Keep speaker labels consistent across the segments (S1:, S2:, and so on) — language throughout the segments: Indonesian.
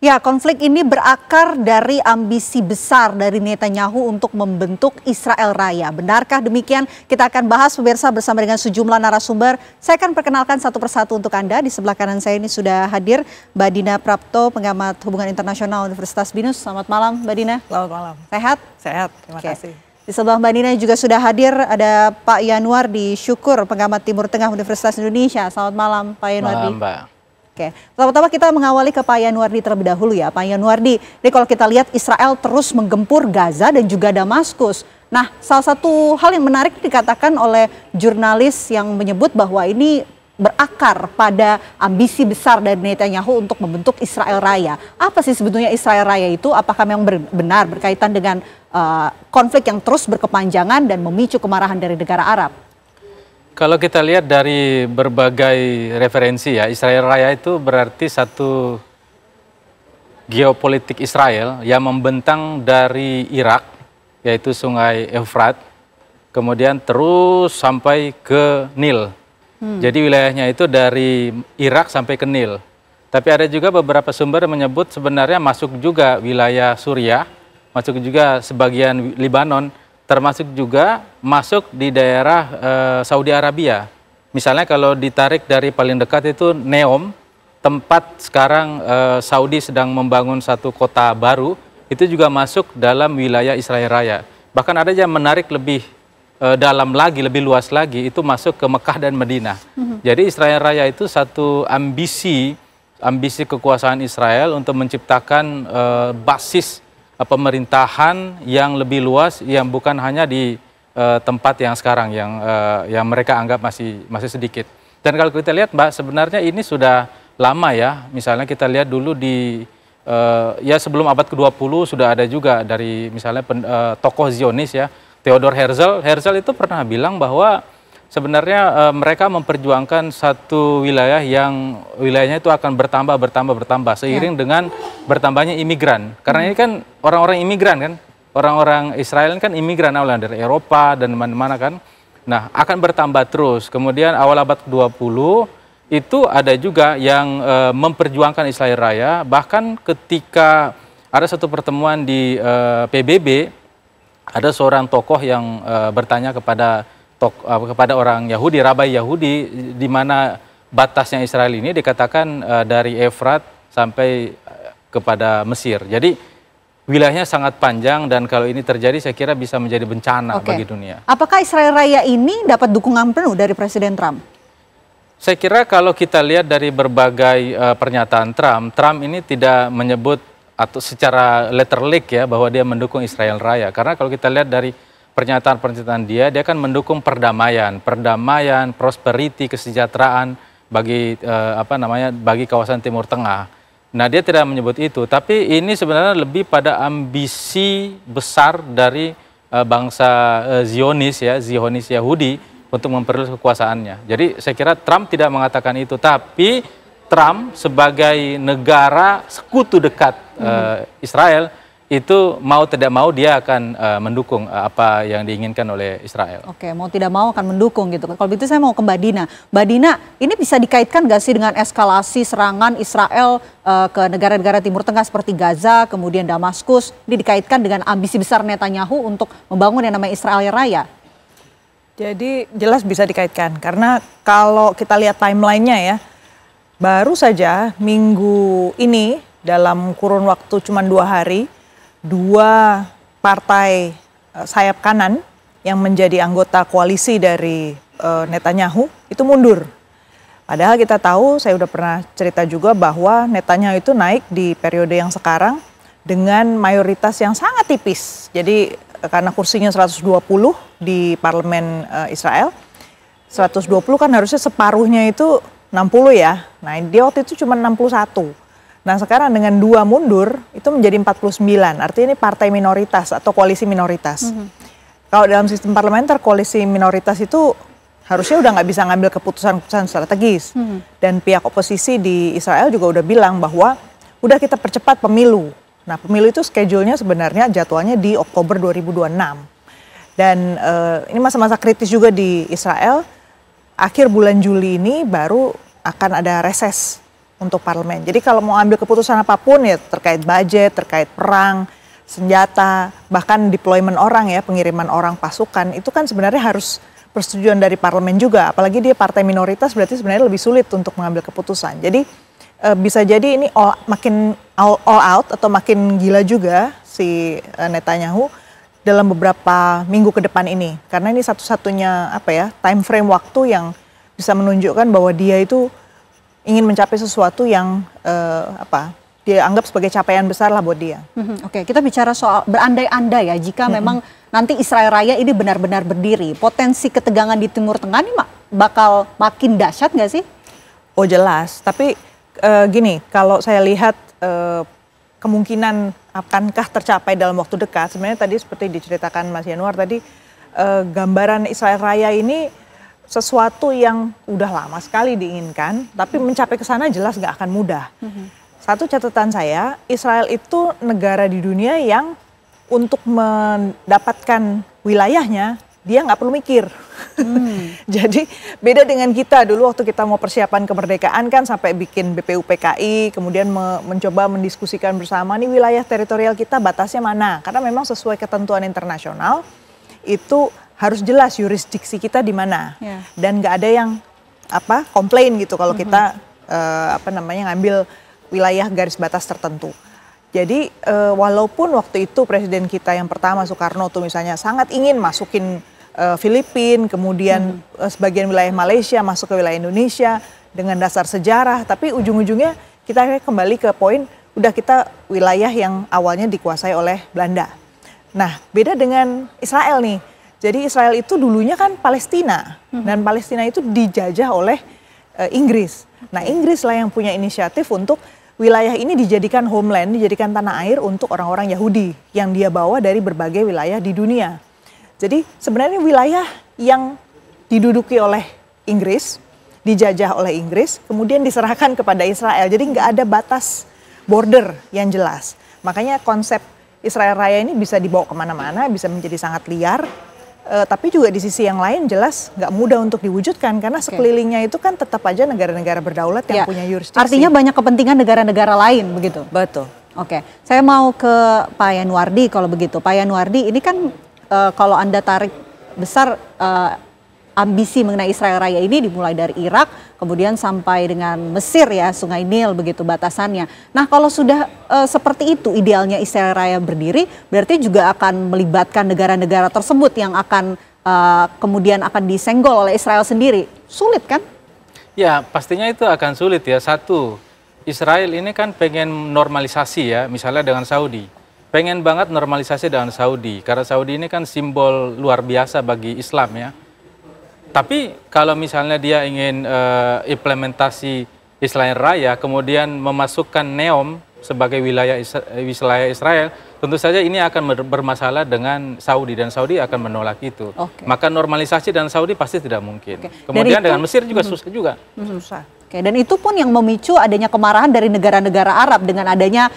S1: Ya, konflik ini berakar dari ambisi besar dari Netanyahu untuk membentuk Israel Raya. Benarkah demikian? Kita akan bahas pemirsa bersama dengan sejumlah narasumber. Saya akan perkenalkan satu persatu untuk Anda. Di sebelah kanan saya ini sudah hadir Mbak Dina Prapto, pengamat hubungan internasional Universitas BINUS. Selamat malam Mbak Dina.
S2: Selamat malam.
S1: Sehat?
S2: Sehat, terima kasih.
S1: Di sebelah Mbak Dina juga sudah hadir ada Pak Yanuardi Syukur, pengamat Timur Tengah Universitas Indonesia. Selamat malam Pak Yanuardi.
S3: Malam, Mbak.
S1: Oke, pertama-tama kita mengawali ke Pak Yanuardi terlebih dahulu ya. Pak Yanuardi, ini kalau kita lihat Israel terus menggempur Gaza dan juga Damaskus. Nah, salah satu hal yang menarik dikatakan oleh jurnalis yang menyebut bahwa ini berakar pada ambisi besar dari Netanyahu untuk membentuk Israel Raya. Apa sih sebetulnya Israel Raya itu? Apakah memang benar berkaitan dengan konflik yang terus berkepanjangan dan memicu kemarahan dari negara Arab?
S3: Kalau kita lihat dari berbagai referensi ya, Israel Raya itu berarti satu geopolitik Israel yang membentang dari Irak, yaitu Sungai Efrat, kemudian terus sampai ke Nil. Jadi wilayahnya itu dari Irak sampai ke Nil. Tapi ada juga beberapa sumber yang menyebut sebenarnya masuk juga wilayah Suriah, masuk juga sebagian Libanon, termasuk juga masuk di daerah Saudi Arabia. Misalnya kalau ditarik dari paling dekat itu Neom, tempat sekarang Saudi sedang membangun satu kota baru, itu juga masuk dalam wilayah Israel Raya. Bahkan ada yang menarik lebih dalam lagi, lebih luas lagi, itu masuk ke Mekah dan Madinah. Jadi Israel Raya itu satu ambisi kekuasaan Israel untuk menciptakan basis pemerintahan yang lebih luas, yang bukan hanya di tempat yang sekarang yang mereka anggap masih sedikit. Dan kalau kita lihat Mbak, sebenarnya ini sudah lama ya. Misalnya kita lihat dulu di ya sebelum abad ke-20 sudah ada juga dari misalnya tokoh Zionis ya, Theodor Herzl. Herzl itu pernah bilang bahwa sebenarnya mereka memperjuangkan satu wilayah yang wilayahnya itu akan bertambah seiring dengan bertambahnya imigran. Karena ini kan orang-orang imigran kan, orang-orang Israel kan imigran awalnya dari Eropa dan mana-mana kan. Nah, akan bertambah terus. Kemudian awal abad ke-20 itu ada juga yang memperjuangkan Israel Raya. Bahkan ketika ada satu pertemuan di PBB, ada seorang tokoh yang bertanya kepada orang Yahudi, Rabai Yahudi, di mana batasnya Israel ini dikatakan dari Efrat sampai kepada Mesir. Jadi wilayahnya sangat panjang dan kalau ini terjadi saya kira bisa menjadi bencana bagi dunia.
S1: Apakah Israel Raya ini dapat dukungan penuh dari Presiden Trump?
S3: Saya kira kalau kita lihat dari berbagai pernyataan Trump ini tidak menyebut atau secara letterlik ya bahwa dia mendukung Israel Raya. Karena kalau kita lihat dari pernyataan dia kan mendukung perdamaian, prosperity, kesejahteraan bagi bagi kawasan Timur Tengah. Nah, dia tidak menyebut itu, tapi ini sebenarnya lebih pada ambisi besar dari bangsa Zionis Yahudi untuk memperluas kekuasaannya. Jadi saya kira Trump tidak mengatakan itu, tapi Trump sebagai negara sekutu dekat Israel itu mau tidak mau dia akan mendukung apa yang diinginkan oleh Israel.
S1: Oke, mau tidak mau akan mendukung gitu. Kalau begitu saya mau ke Mbak Dina. Mbak Dina, ini bisa dikaitkan nggak sih dengan eskalasi serangan Israel ke negara-negara Timur Tengah seperti Gaza, kemudian Damaskus? Ini dikaitkan dengan ambisi besar Netanyahu untuk membangun yang namanya Israel Raya.
S2: Jadi jelas bisa dikaitkan, karena kalau kita lihat timelinenya ya, baru saja minggu ini dalam kurun waktu cuma 2 hari, 2 partai sayap kanan yang menjadi anggota koalisi dari Netanyahu itu mundur. Padahal kita tahu, saya udah pernah cerita juga bahwa Netanyahu itu naik di periode yang sekarang dengan mayoritas yang sangat tipis. Jadi karena kursinya 120 di parlemen Israel, 120 kan harusnya separuhnya itu 60 ya. Nah, dia waktu itu cuma 61. Nah, sekarang dengan 2 mundur itu menjadi 49. Artinya ini partai minoritas atau koalisi minoritas. Kalau dalam sistem parlementer, koalisi minoritas itu harusnya udah nggak bisa ngambil keputusan-keputusan strategis. Dan pihak oposisi di Israel juga udah bilang bahwa udah kita percepat pemilu. Nah, pemilu itu schedule-nya sebenarnya jadwalnya di Oktober 2026. Dan ini masa-masa kritis juga di Israel. Akhir bulan Juli ini baru akan ada reses untuk parlemen. Jadi kalau mau ambil keputusan apapun ya terkait budget, terkait perang, senjata, bahkan deployment orang ya, pengiriman orang pasukan, itu kan sebenarnya harus persetujuan dari parlemen juga. Apalagi dia partai minoritas berarti sebenarnya lebih sulit untuk mengambil keputusan. Jadi bisa jadi ini makin all out atau makin gila juga si Netanyahu dalam beberapa minggu ke depan ini. Karena ini satu-satunya time frame waktu yang bisa menunjukkan bahwa dia itu ingin mencapai sesuatu yang dia anggap sebagai capaian besar lah buat dia.
S1: Oke, kita bicara soal berandai-andai ya, jika memang nanti Israel Raya ini benar-benar berdiri, potensi ketegangan di Timur Tengah ini bakal makin dahsyat nggak sih?
S2: Oh jelas, tapi gini, kalau saya lihat kemungkinan akankah tercapai dalam waktu dekat, sebenarnya tadi seperti diceritakan Mas Yanuar tadi, gambaran Israel Raya ini sesuatu yang udah lama sekali diinginkan, tapi mencapai ke sana jelas nggak akan mudah. Satu catatan saya, Israel itu negara di dunia yang untuk mendapatkan wilayahnya, dia nggak perlu mikir. Jadi beda dengan kita dulu waktu kita mau persiapan kemerdekaan kan sampai bikin BPUPKI, kemudian mencoba mendiskusikan bersama nih wilayah teritorial kita batasnya mana. Karena memang sesuai ketentuan internasional itu harus jelas yurisdiksi kita di mana. Dan nggak ada yang komplain gitu kalau kita ngambil wilayah garis batas tertentu. Jadi walaupun waktu itu presiden kita yang pertama Soekarno tuh misalnya sangat ingin masukin Filipina, kemudian sebagian wilayah Malaysia masuk ke wilayah Indonesia dengan dasar sejarah, tapi ujung-ujungnya kita kembali ke poin udah kita wilayah yang awalnya dikuasai oleh Belanda. Nah, beda dengan Israel nih. Jadi Israel itu dulunya kan Palestina dan Palestina itu dijajah oleh Inggris. Nah, Inggris lah yang punya inisiatif untuk wilayah ini dijadikan homeland, dijadikan tanah air untuk orang-orang Yahudi yang dia bawa dari berbagai wilayah di dunia. Jadi sebenarnya wilayah yang diduduki oleh Inggris, dijajah oleh Inggris, kemudian diserahkan kepada Israel. Jadi nggak ada batas border yang jelas. Makanya konsep Israel Raya ini bisa dibawa kemana-mana, bisa menjadi sangat liar. Tapi juga di sisi yang lain jelas nggak mudah untuk diwujudkan karena sekelilingnya itu kan tetap aja negara-negara berdaulat yang punya yurisdiksi.
S1: Artinya banyak kepentingan negara-negara lain begitu?
S2: Betul.
S1: Oke, saya mau ke Pak Yanuardi kalau begitu. Pak Yanuardi, ini kan kalau Anda tarik besar ambisi mengenai Israel Raya ini dimulai dari Irak, kemudian sampai dengan Mesir ya, Sungai Nil begitu batasannya. Nah kalau sudah seperti itu idealnya Israel Raya berdiri, berarti juga akan melibatkan negara-negara tersebut yang akan kemudian akan disenggol oleh Israel sendiri. Sulit kan?
S3: Ya pastinya itu akan sulit ya. Satu, Israel ini kan pengen normalisasi ya, misalnya dengan Saudi. Pengen banget normalisasi dengan Saudi, karena Saudi ini kan simbol luar biasa bagi Islam ya. Tapi kalau misalnya dia ingin implementasi Israel Raya, kemudian memasukkan Neom sebagai wilayah Israel, tentu saja ini akan bermasalah dengan Saudi dan Saudi akan menolak itu. Maka normalisasi dengan Saudi pasti tidak mungkin. Kemudian dengan Mesir juga susah juga.
S2: Susah.
S1: Dan itu pun yang memicu adanya kemarahan dari negara-negara Arab dengan adanya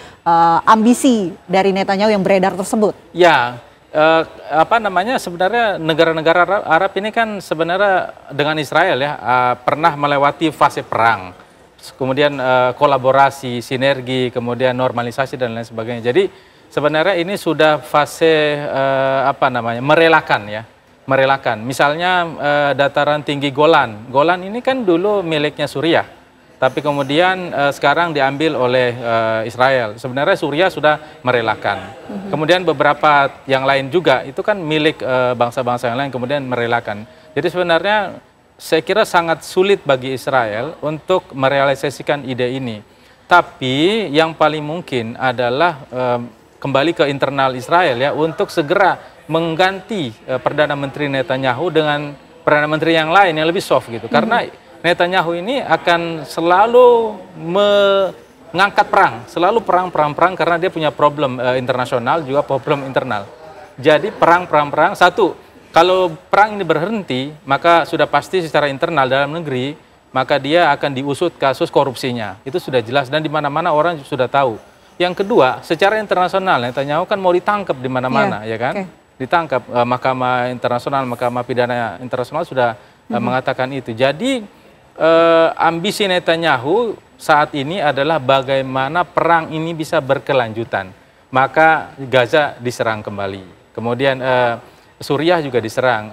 S1: ambisi dari Netanyahu yang beredar tersebut.
S3: Ya. Sebenarnya negara-negara Arab ini kan sebenarnya dengan Israel ya pernah melewati fase perang, kemudian kolaborasi, sinergi, kemudian normalisasi dan lain sebagainya. Jadi sebenarnya ini sudah fase merelakan ya, merelakan. Misalnya dataran tinggi Golan, Golan ini kan dulu miliknya Suriah. Tapi kemudian sekarang diambil oleh Israel. Sebenarnya Suriah sudah merelakan. Kemudian beberapa yang lain juga itu kan milik bangsa-bangsa yang lain kemudian merelakan. Jadi sebenarnya saya kira sangat sulit bagi Israel untuk merealisasikan ide ini. Tapi yang paling mungkin adalah kembali ke internal Israel ya untuk segera mengganti Perdana Menteri Netanyahu dengan Perdana Menteri yang lain yang lebih soft gitu. Karena Netanyahu ini akan selalu mengangkat perang, selalu perang karena dia punya problem internasional juga problem internal. Jadi perang. Satu, kalau perang ini berhenti, maka sudah pasti secara internal dalam negeri, maka dia akan diusut kasus korupsinya. Itu sudah jelas dan di mana-mana orang sudah tahu. Yang kedua, secara internasional Netanyahu kan mau ditangkap di mana-mana, ya kan? Ditangkap Mahkamah Internasional, Mahkamah Pidana Internasional sudah mengatakan itu. Jadi ambisi Netanyahu saat ini adalah bagaimana perang ini bisa berkelanjutan. Maka Gaza diserang kembali. Kemudian Suriah juga diserang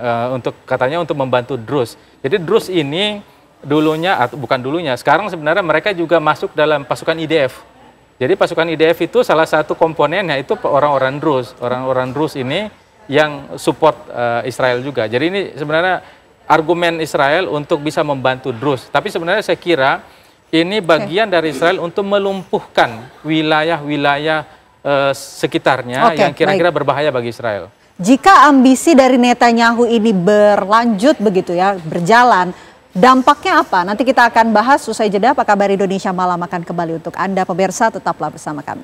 S3: katanya untuk membantu Druze. Jadi Druze ini dulunya atau bukan dulunya, sekarang sebenarnya mereka juga masuk dalam pasukan IDF. Jadi pasukan IDF itu salah satu komponennya itu orang-orang Druze. Orang-orang Druze ini yang support Israel juga. Jadi ini sebenarnya argumen Israel untuk bisa membantu Druze. Tapi sebenarnya saya kira ini bagian dari Israel untuk melumpuhkan wilayah-wilayah sekitarnya yang kira-kira berbahaya bagi Israel.
S1: Jika ambisi dari Netanyahu ini berlanjut begitu ya, berjalan, dampaknya apa? Nanti kita akan bahas usai jeda. Apa kabar Indonesia Malam akan kembali untuk Anda pemirsa, tetaplah bersama kami.